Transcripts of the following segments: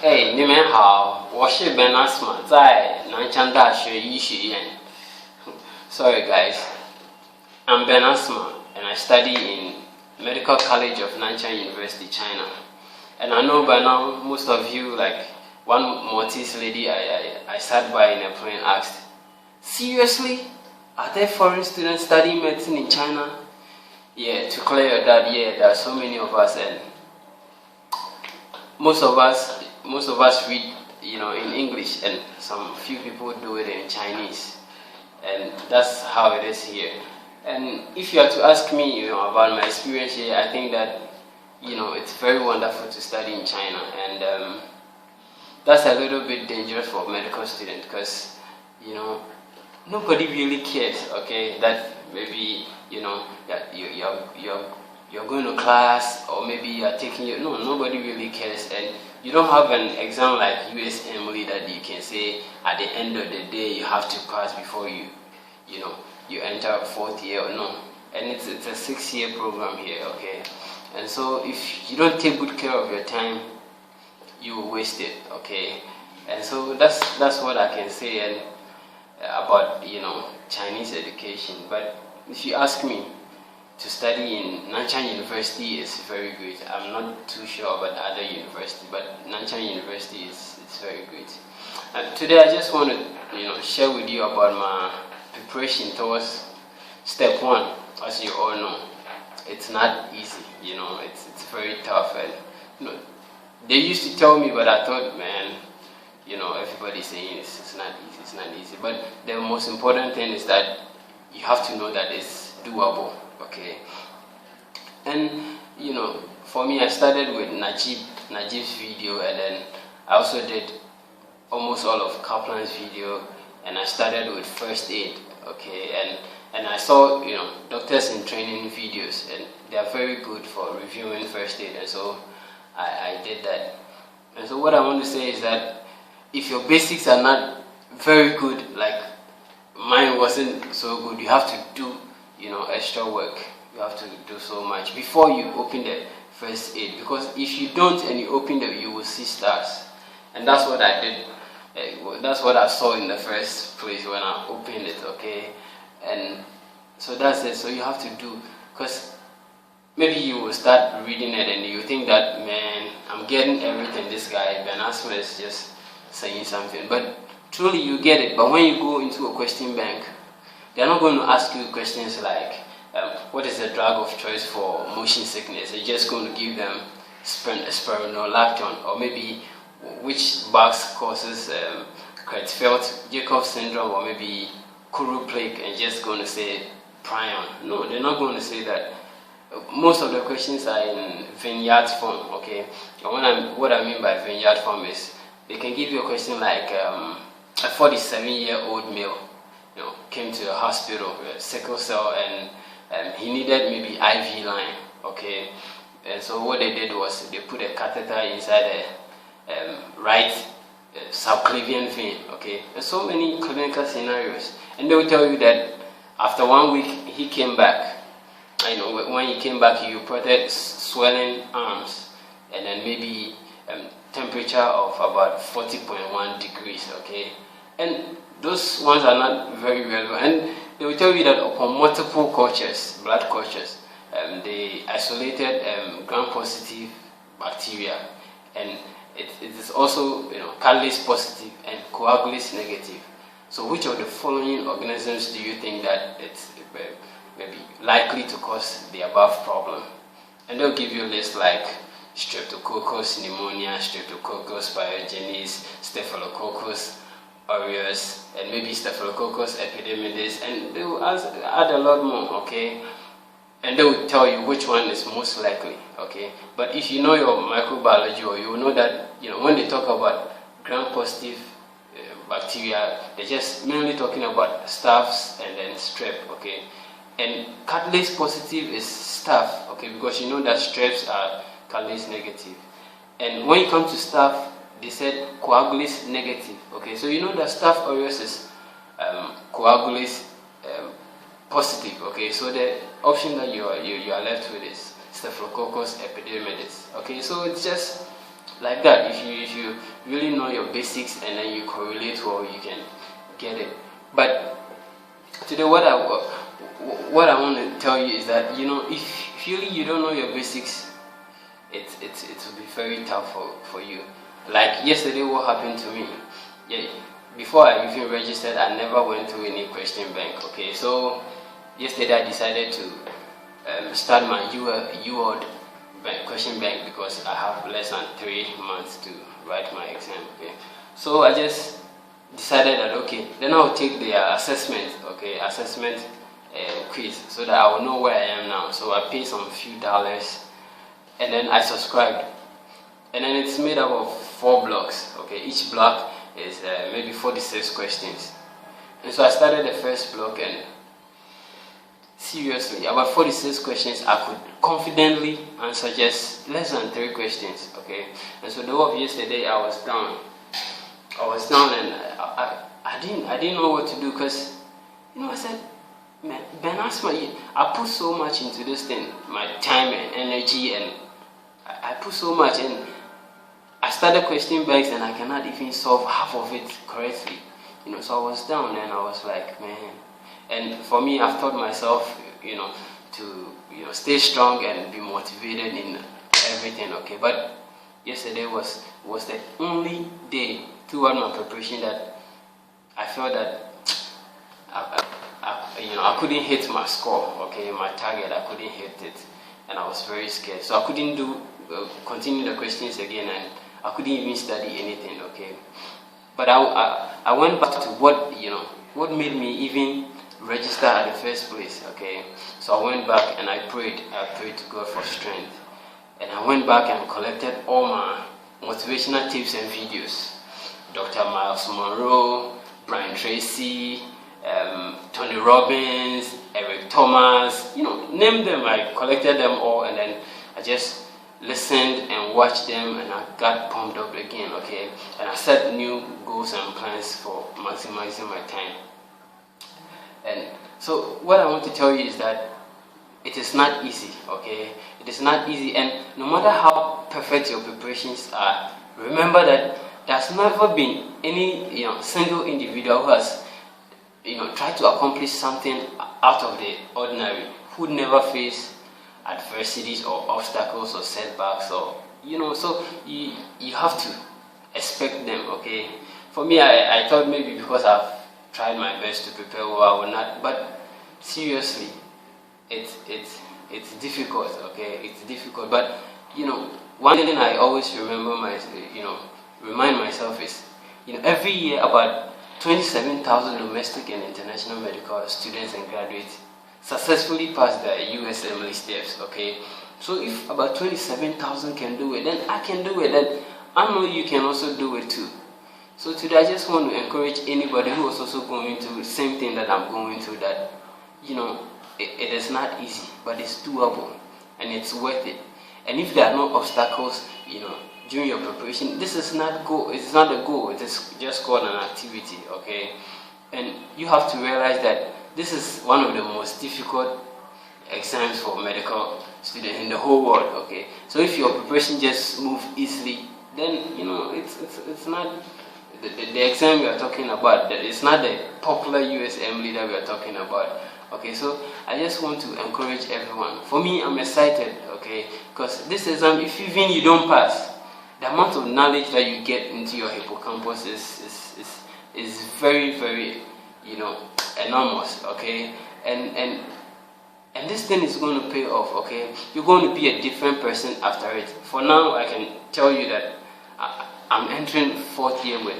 哎，你们好，我是 Asmah，在南昌大学医学院。Sorry guys, I'm Asmah and I study in Medical College of Nanchang University, China. And I know by now most of you, like one Maltese lady I sat by in a plane asked, seriously? Are there foreign students studying medicine in China? Yeah, to clear that, yeah, there are so many of us, and most of us read, in English, and some few people do it in Chinese, and that's how it is here. And if you are to ask me, about my experience here, I think that, it's very wonderful to study in China, and that's a little bit dangerous for medical students because, nobody really cares. Okay, that maybe that you're going to class, or maybe you're taking your, no, nobody really cares, and you don't have an exam like USMLE that you can say at the end of the day you have to pass before you enter fourth year, or no. And it's a 6-year program here, okay. And so if you don't take good care of your time, you will waste it, okay. And so that's what I can say and about Chinese education. But if you ask me, to study in Nanchang University is very good. I'm not too sure about other university, but Nanchang University is very good. Today I just want to share with you about my preparation towards step 1. As you all know, it's not easy. It's very tough, and they used to tell me, but I thought, man, everybody's saying it's not easy. It's not easy. But the most important thing is that you have to know that it's doable. Okay, and for me, I started with Najib's video, and then I also did almost all of Kaplan's video, and I started with first aid. Okay, and I saw doctors in training videos, and they are very good for reviewing first aid, and so I did that. And so what I want to say is that if your basics are not very good, like mine wasn't so good, you have to do extra work. You have to do so much before you open the first aid, because if you don't and you open them, you will see stars. And that's what I did. That's what I saw in the first place when I opened it, okay. And so that's it. So you have to do, because maybe you will start reading it and you think that, man, I'm getting everything. This guy Asmah is just saying something, but truly you get it. But when you go into a question bank, they're not going to ask you questions like, what is the drug of choice for motion sickness? They're just going to give them spironolactone, or maybe which box causes Creutzfeldt-Jakob syndrome, or maybe Kuru plaque, and just going to say prion. No, they're not going to say that. Most of the questions are in vineyard form, okay? And what I mean by vineyard form is they can give you a question like a 47-year-old male came to the hospital with sickle cell, and he needed maybe IV line, okay. And so what they did was they put a catheter inside the right subclavian vein, okay. There's so many clinical scenarios, and they will tell you that after 1 week he came back. When he came back, he reported swelling arms, and then maybe temperature of about 40.1 degrees, okay. And those ones are not very relevant, and they will tell you that upon multiple cultures, blood cultures, they isolated gram-positive bacteria, and it is also catalase positive and coagulase negative. So which of the following organisms do you think that it's maybe likely to cause the above problem? And they'll give you a list like Streptococcus pneumonia, Streptococcus pyogenes, Staphylococcus aureus, and maybe Staphylococcus epidermidis, and they will add a lot more, okay. And they will tell you which one is most likely, okay. But if you know your microbiology, or you will know that when they talk about gram-positive bacteria, they're just mainly talking about staph and then strep, okay. And catalase positive is staph, okay, because you know that streps are catalase negative. And when you come to staph, they said coagulase negative, okay. So you know that staph aureus is coagulase positive, okay. So the option that you are left with is Staphylococcus epidermidis, okay. So it's just like that. If you really know your basics and then you correlate well, you can get it. But today, what I want to tell you is that, you know, if you don't know your basics, it will be very tough for you. Like yesterday, what happened to me? Yeah, before I even registered, I never went through any question bank. Okay, so yesterday I decided to start my UWorld question bank because I have less than 3 months to write my exam. Okay, so I just decided that okay, then I'll take the assessment. Okay, assessment quiz, so that I will know where I am now. So I paid some few dollars, and then I subscribed. And then it's made up of 4 blocks. Okay, each block is maybe 46 questions. And so I started the first block, and seriously, about 46 questions, I could confidently answer just less than 3 questions. Okay, and so the whole of yesterday I was down. And I didn't know what to do, because, you know, I said, man, Ben Asmah, I put so much into this thing, my time and energy, and I put so much, and I started question banks and I cannot even solve half of it correctly. You know, so I was down and I was like, man. And for me, I've taught myself, you know, to, you know, stay strong and be motivated in everything. Okay, but yesterday was the only day throughout my preparation that I felt that I couldn't hit my score. Okay, my target, I couldn't hit it, and I was very scared. So I couldn't continue the questions again, and I couldn't even study anything. Okay, but I went back to what made me even register at the first place. Okay, so I went back and I prayed to God for strength, and I went back and collected all my motivational tips and videos. Dr. Miles Monroe, Brian Tracy, Tony Robbins, Eric Thomas, you know, name them. I collected them all, and then I just listened and watched them, and I got pumped up again. Okay, and I set new goals and plans for maximizing my time. And so what I want to tell you is that it is not easy. Okay, it is not easy, and no matter how perfect your preparations are, remember that there's never been any single individual who has tried to accomplish something out of the ordinary, who never faced adversities or obstacles or setbacks, or so you have to expect them. Okay, for me, I thought maybe because I've tried my best to prepare well, I will not, but seriously, it's difficult. Okay, it's difficult, but one thing I always remind myself is, every year about 27,000 domestic and international medical students and graduates successfully pass the USMLE steps. Okay, so if about 27,000 can do it, then I can do it, then I know you can also do it too. So today I just want to encourage anybody who is also going through the same thing that I'm going through, that it is not easy, but it's doable and it's worth it. And if there are no obstacles during your preparation, this is not goal. It's not a goal. It is just called an activity. Okay, and you have to realize that this is one of the most difficult exams for medical students in the whole world. Okay, so if your preparation just moves easily, then it's not the exam we are talking about. It's not the popular USMLE that we are talking about. Okay, so I just want to encourage everyone. For me, I'm excited. Okay, because this exam, if even you don't pass, the amount of knowledge that you get into your hippocampus is very, very, enormous. Okay, and this thing is going to pay off. Okay, you're going to be a different person after it. For now, I can tell you that I'm entering 4th year with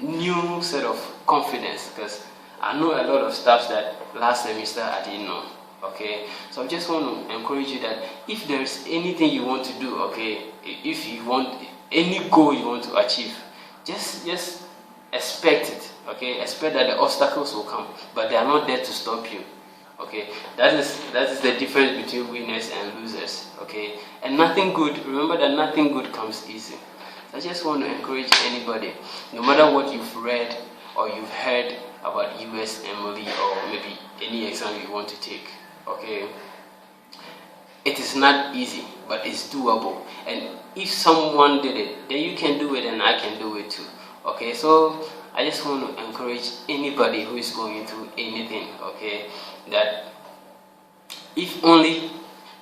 new set of confidence, because I know a lot of stuff that last semester I didn't know. Okay, so I just want to encourage you that if there's anything you want to do, okay, if you want any goal you want to achieve, just expect it. Okay, expect that the obstacles will come, but they are not there to stop you. Okay, that is the difference between winners and losers. Okay, and nothing good. Remember that nothing good comes easy. So I just want to encourage anybody, no matter what you've read or you've heard about USMLE or maybe any exam you want to take. Okay, it is not easy, but it's doable. And if someone did it, then you can do it and I can do it too. Okay, so I just want to encourage anybody who is going through anything, okay, that if only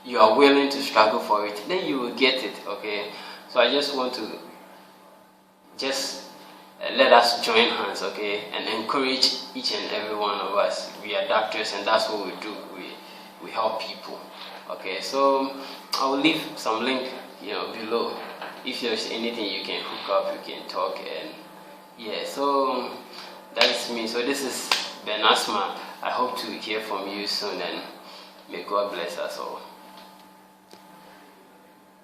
you are willing to struggle for it, then you will get it. Okay, so I just want to let us join hands, okay, and encourage each and every one of us. We are doctors and that's what we do. We help people. Okay, so I will leave some link, below. If there's anything you can hook up, you can talk. And yeah, so that's me. So this is Ben Asmah. I hope to hear from you soon, and may God bless us all.